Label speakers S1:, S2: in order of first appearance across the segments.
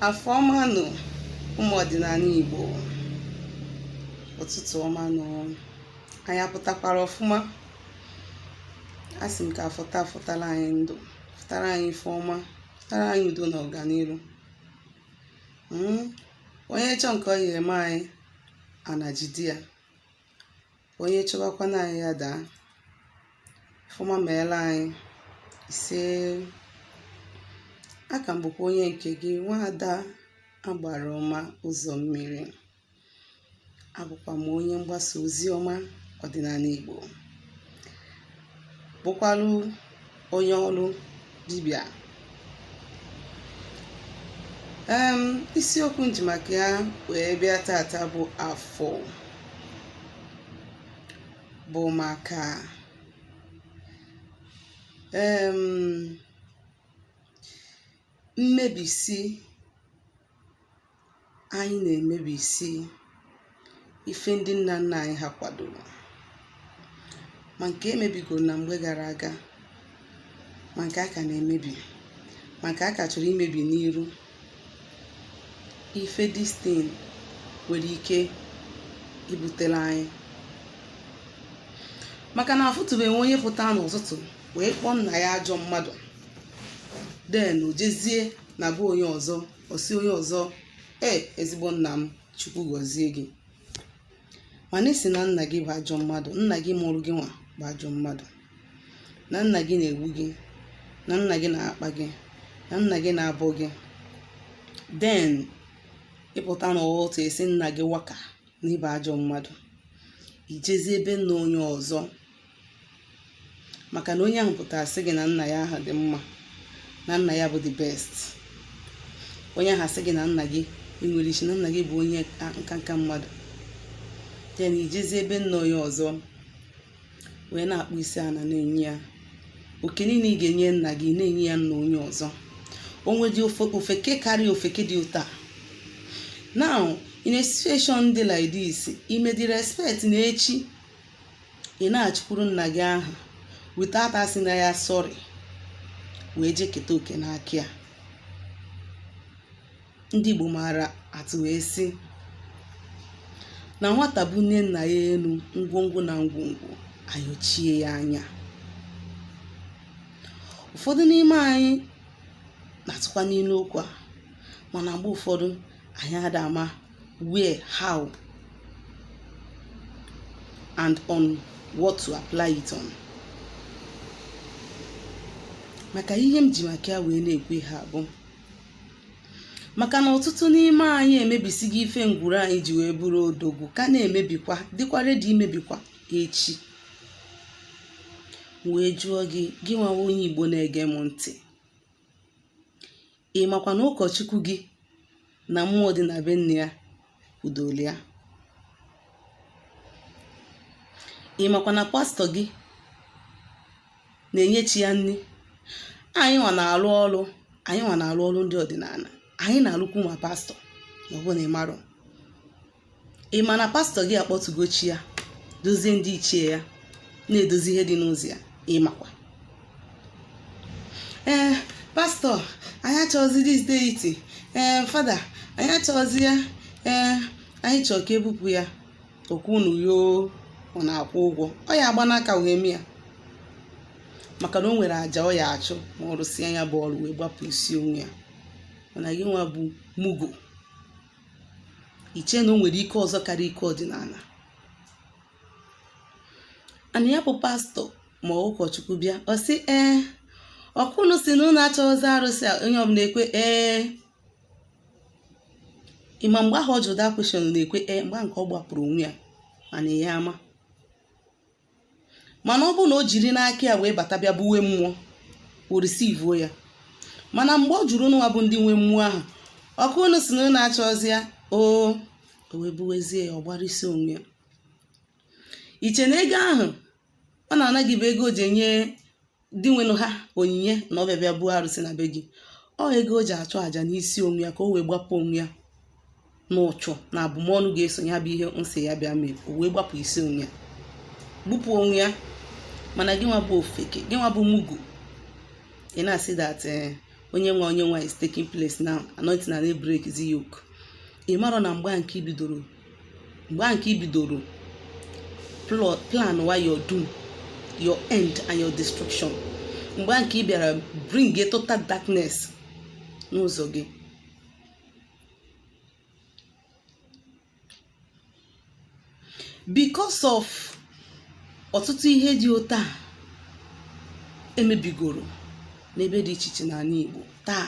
S1: Afọmanụ ụmụ ọdịnala Igbo, ụtụtụ ọma nụ. Anyị apụtakwara ọfụma. Asị m ka afọtala anyị ndụ, fụtara anyị ife ọma, fụtara anyị udo na ọganihu. Onye chọọ nke ọ ya eme anyị anajidi ya, onye chọbakwana anyị ya daa. Ifeọma meela anyị ise. Aka m bụkwa onye nke gị, Nwaada Agbara Ọma Ụzọ Mmiri. Abụkwa m onye mgbasa ozi ọma ọdịnala Igbo, bụkwalụ onye ọrụ dibịa. Isiokwu nji maka ya wee bịa tata bụ afọ, bụ maka mmebisi anyị na-emebisi ife ndị nna nna anyị ha kwadoro, ma nke emebigoro na mgbe gara aga, ma nke aka na-emebi, ma nke aka chọrọ imebi n'iru. Ife distin nwere ike ibutere anyị, maka na afụtụbeghị onye pụta n'ụtụtụ wee kpọọ nna ya ajọ mmadụ, den o jezie na bụ onye ọzọ, osi onye ọzọ, ezigbo nna m, Chukwu gọzie gị. Mana isi na nna gị bụ ajọ mmadụ, nna gị mụrụ gị nwa bụ ajọ mmadụ, na nna gị na-egbu gị, na nna gị na-akpa gị, na nna gị na-abụ gị, den ịpụta n'ụtụ esi nna gị waka na ịba ajọ mmadụ, ijezi ebe nna onye ọzọ, maka na onye ahụ pụtara sị gị na nna ya aha dị mma, na nna ya bụ the best. Onye ahụ asị gị na nna gị enwere isi, na nna gị bụ onye nka mmadụ, ya na ijezi ebe nna onye ọzọ wee na-akpụ isi ana na-enye ya oke niile ị ga-enye nna gị, na-enye ya nna onye ọzọ. Onwe dị ofeke karịa ofeke dị ụta. Now in a situation dị like this, ime dị respect na echi ị na-achịkwuru nna gị aha without asị na ya sorry, wee jee keta oke n'aka ya. Ndị Igbo maara atụ wee sị na nwata bunye nna ya elu, ngwongwo na ngwongwo ayochie ya anya. Ụfọdụ n'ime anyị na-atụkwa n'ilu okwu a, mana mgbe ụfọdụ anyị ada ama where, how and on what to apply it on. Maka ihe m ji maka ya wee na-ekwe ha bụ maka na ọtụtụ n'ime anyị emebisigo ife ngwuru anyị ji wee bụrụ odogwu, ka na-emebikwa, dịkwa redi imebikwa echi. Wee jụọ gị nwa onye Igbo na-ege m ntị, ị makwa na ụkọchukwu gị na mmụọ dị na be nne ya kwudoro ya? Ị makwa na pastọ gị na-enyechi ya nri? Anyị nwa na-alụ ọrụ ndị ọdịnala, anyị na-alụkwu ma pastọ, ma ọ bụ na ịmarụ. Ị ma na pastọ gị akpọtụgochi ya, dozie ndị ichie ya, na-edozi ihe dị n'ụzọ ya? Ị makwa pastọ anyị achọzi this deity, fada anyị achọzi ya, anyị chọọ ka ebupụ ya, okwu unu yoo, ọ na-akwụ ụgwọ, ọ ya agba n'aka wee mee ya, maka na o nwere àjà ọ ya achụ ma ọ rụsịa anya bụ ọrụ wee gbapụ isi onwe ya. Mana gị nwa bụ mugo, iche na o nwere ike ọzọ karịa ike ọdịnala. Ana ya bụ pastọ ma ụkọchukwu bịa, ọ sị ọkụnụ si na ụnụ achọghịzi arụsị a, onye ọbụla ekwe ịma mgbe ahụ ọ jụrụ da kweshọn na-ekwe mgbe nke ọ gbapụrụ onwe ya, mana ya ama. Mana ọ bụ na o jiri n'aka ya wee bata bịa buwe mmụọ, o resivuo ya. Mana mgbe ọ jụrụ n'ụwa bụ ndị nwe mmụọ ahụ, ọkụnụ si na ụnụ achọghịzi ya, o wee buwezie ya, ọ gbara isi onwe ya. Iche na ego ahụ ọ na-anaghị bụ ego o ji enye dị nwenụ ha onyinye na ọ bịa buo arụsị na be gị. Ọ ego o ji achụ àjà n'isi onwe ya ka o wee gbapụ onwe ya n'ụchụ na abụmọnụ ga-esonye ya bụ ihe nsị ya bịa mee, o wee gbapụ isi onwe ya, gbupụ onwe ya. Mana gị nwa bụ ofeke, gị nwa bụ mugu, ị na-asị that onye nwa is taking place now. Anointing na break the yoke. Ịmara na mgbe nke ibidoro plan why your doom, your end and your destruction. Mgbe nke bịara bring a total darkness n'ụzọ gị. Because of ọtụtụ ihe dị ụta emebigoro n'ebe dị iche iche n'ala Igbo taa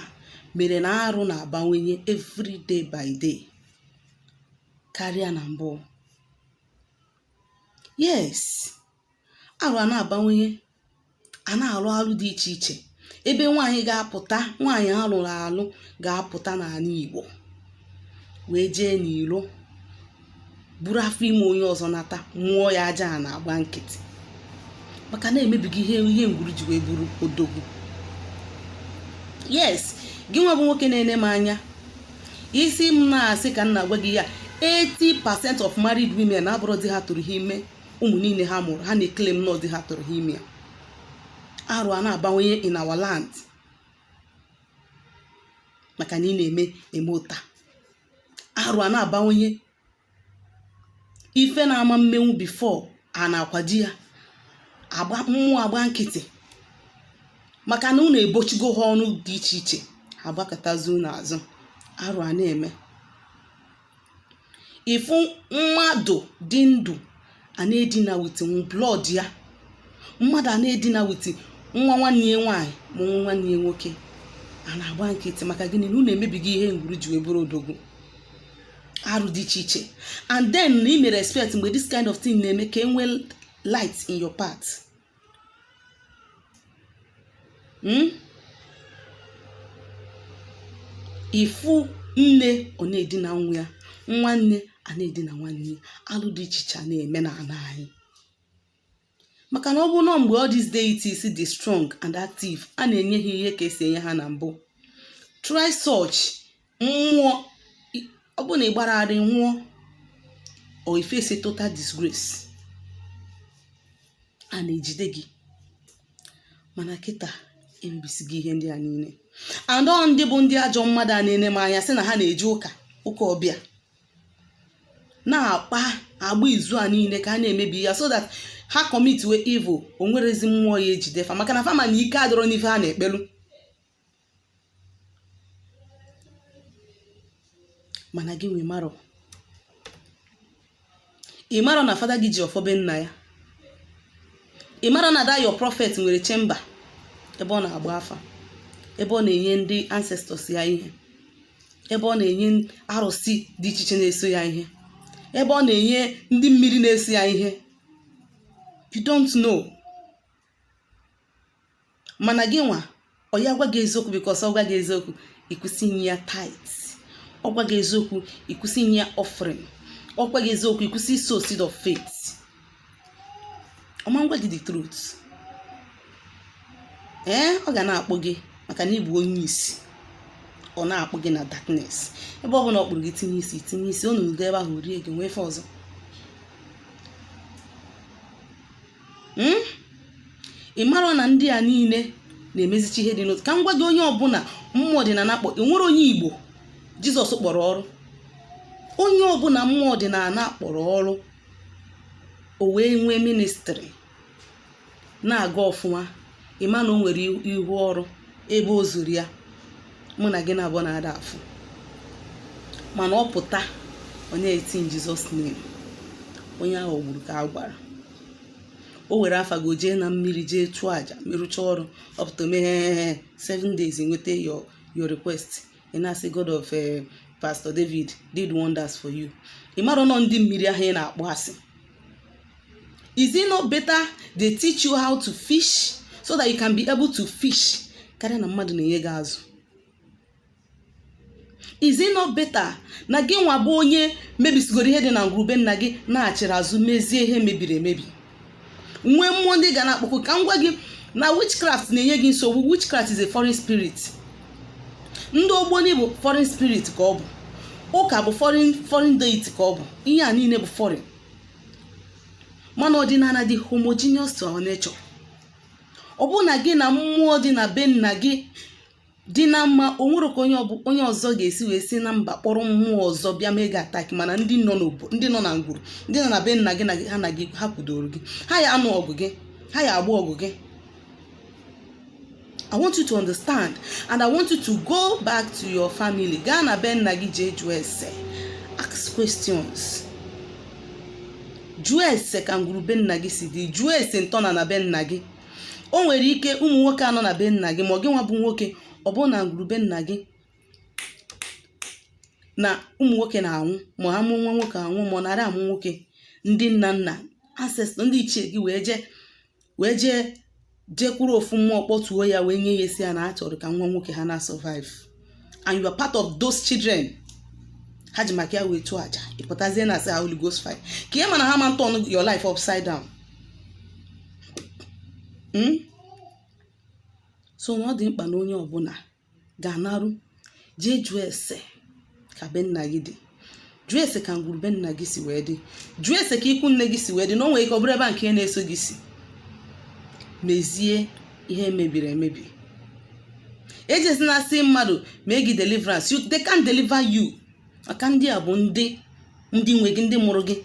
S1: mere na arụ na-abawanye every day by day karịa na mbụ. Yes, arụ a na-abawanye, a na-alụ alụ dị iche iche ebe nwaanyị ga-apụta, nwaanyị alụrụ alụ ga-apụta n'ala Igbo wee jee n'ilo buru afọ ime onye ọzọ nata, mmụọ ya aja na agba nkịtị maka na-emebiga ihe ngwuru ji wee buru odogwu. Yes, gị nwa bụ nwoke na-ene m anya, isi m na-asị ka nna gwa gị ya, 80% of married women abụrụ di ha tụrụ ha ime, ụmụ niile ha mụrụ ha na-claim na di ha tụrụ ha ime. Arụ a na-abawanye in our land maka na ị na-eme ụta. Arụ a na-abawanye, ife na-ama mmenwu before a na-akwadi ya mmụọ agba nkịtị maka na unu ebochigo ha ọnụ dị iche iche, agbakọtazu n'azụ. Arụ a na-eme ifu mmadụ dị ndụ a na-edina wit blood ya, mmadụ a na-edina wit nwa nwanne ya nwaanyị ma nwa nwanne ya nwoke, a na-agba nkịtị maka gịnị? Na unu emebiga ihe ngwuru ji wee bụrụ odogwu. Arụ dị iche iche. And then ị mere respect mgbe this kind of thing na-eme ka enwee light in your path. Ifu nne ọ na-edina nwa ya, nwanne a na-edina nwanne ya, alụ dị iche iche na-eme n'ala anyị. Maka na ọ bụ na mgbe all these deities dị strong and active, a na-enye ha ihe ka esi enye ha na mbụ. Try search mmụọ, ọ bụ na ịgbararị nwụọ or you face a total disgrace, a na-ejide gị. Mana kịta emebisigo ihe ndị a niile. And all ndị bụ ndị ajọ mmadụ a na-ene m anya sị na ha na-eje ụka ọbịa na-akpa agba izu a niile ka a na-emebi ya so that ha commit we evil, o nwerezi mmụọ ya ejide fa maka na fama na ike adọrọ n'ife ha na-ekpelu. Mana gị nwe marọ, ị marọ na fada gị ji ọfọbe nna ya, ị marọ na that your prophet nwere chamber ebe ọ na-agba afa, ebe ọ na-enye ndị ancestors ya ihe, ebe ọ na-enye arụsị dị iche iche na-eso ya ihe, ebe ọ na-enye ndị mmiri na-eso ya ihe. You don't know. Mana gị nwa ọ ya gwa gị eziokwu because ọ gwa gị eziokwu ịkwụsị inye ya tithes, ọ gwa gị eziokwu ịkwụsị inye ya offering, ọ gwa gị eziokwu ịkwụsị iso seed of faith. Ọ ma ngwa gị the truth. Ọ ga na-akpọ gị maka na ị bụ onye isi, ọ na-akpọ gị na darkness. Ebe ọ bụla ọ kpụrụ gị tinye isi, ọ nụrụ ebe ahụ rie gị nwee fe ọzọ. Ị mara na ndị a niile na-emezichi ihe dị n'otu. Ka m gwa gị onye ọbụla mmụọ dị na na-akpọ, enwere onye Igbo Jizọs kpọrọ ọrụ. Onye ọbụla mmụọ dị na na-akpọrọ ọrụ o wee nwee ministry na-aga ọfụma, ịma na o nwere ihu ọrụ ebe o zuru ya, mụ na gị na-abụ na-ada afụ. Mana ọ pụta onye eti in Jesus name, onye ahụ gburu ka a gwara. O were afa go jee na mmiri jee chụọ aja merụcha ọrụ up to 7 days nweta your request. Ị na-asị God of Pastor David did wonders for you. Ị mara nọ ndị mmiri ahụ ị na-akpọ asị. Is it not better they teach you how to fish so that you can be able to fish karịa na mmadụ na-enye gị azụ? Is it not better na gị nwa bụ onye mebisigoro ihe dị na ngwurube nna gị na-achịrị azụ mezie ihe mebiri emebi? Nwee mmụọ ndị ga na-akpọkụ. Ka m gwa gị na witchcraft na-enye gị nsogbu. Witchcraft is a foreign spirit. Ndị ogboni bụ foreign spirit ka ọ bụ. Ụka bụ foreign deity ka ọ bụ. Ihe a niile bụ foreign. Mana ọdịnala dị homogeneous to our nature. Ọ bụ na gị na mmụọ dị na be nna gị dị na mma. O nwere ka onye ọzọ ga-esi wee si na mba kpọrọ mmụọ ọzọ bịa mee gị attack, mana ndị nọ na ngwuru, ndị nọ na be nna gị na gị ha kwudoro gị, ha ya anụ ọgụ gị, ha ya agba ọgụ gị. I want you to understand, and I want you to go back to your family. Gaa na be nna gị jee jụọ ese, ask questions. Jụọ ese ka ngwuru be nna gị si dị, jụọ ese ntọna na be nna gị. O nwere ike ụmụ nwoke anọ na be nna gị, ma ọ gị nwa bụ nwoke, ọ bụ na ngwuru be nna gị na ụmụ nwoke na-anwụ, ma ha mụ nwa nwoke anwụ, ma ọ narị amụ nwoke. Ndị nna ancestral, ndị ichie gị wee jee kwuru ofu mmụọ kpọtuo ya wee nye ya esi ya na ha chọrọ ka nwa nwoke ha na-survive, and you are part of those children. Ha ji maka ya wee tụọ aja, ịpụtazie na asị ha Holy Ghost fire, ka ihe mana ha ma turn your life upside down. So na ọ dị mkpa na onye ọbụla ga-anarụ jee jụọ ese ka be nna gị dị, jụọ ese ka ngwuru be nna gị si wee dị, jụọ ese ka ikwu nne gị si wee dị, na o nwere ike ọ bụrụ ebe nke na-eso gị si. Mezie ihe mebiri emebi. Ejesi na asị mmadụ mee gị deliverance, they can deliver you. Maka ndị a bụ ndị nwe gị, ndị mụrụ gị,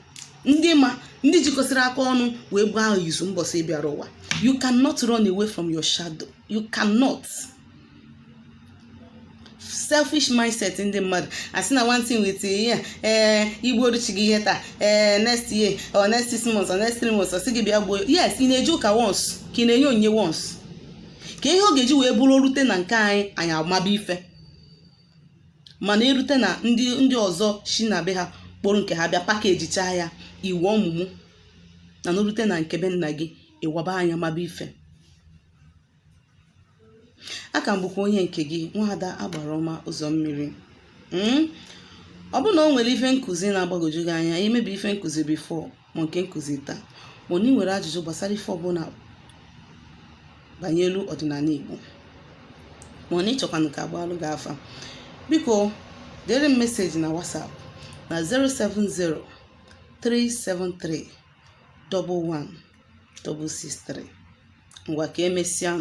S1: ndị jikọsịrị aka ọnụ wee gba ahụ izu mbọsị bịara ụwa. You cannot run away from your shadow. You cannot. Selfish mindset ndị mmadụ asị na one thing with igbo richi gị ihe taa, next year or next 6 months or next 3 months ọ sị gị bịa gbuo. Yes, ị na-eje ụka once, ka ị na-enye onyinye once, ka ihe ọ ga-eji wee bụrụ rute na nke anyị amaba ife. Mana erute na ndị ọzọ shi na be ha kpọrọ nke ha bịa pakeji chaa ya, iwu ọmụmụ, na n'orute na nke be nna gị ịwaba anya maba ife. Aka m bụkwa onye nke gị, Nwaada Agbarọma Ụzọ Mmiri. Ọ bụ na o nwere ife nkụzi na-agbagoju gị anya, imebi ife nkụzi before ma nke nkụzi taa, ma na ị nwere ajụjụ gbasara ife ọbụla banyelu ọdịnala Igbo, ma na ịchọkwanụ ka agbalụ gị afa, biko dere m meseji na WhatsApp na 070-373-11663. Ngwa ka emesịa.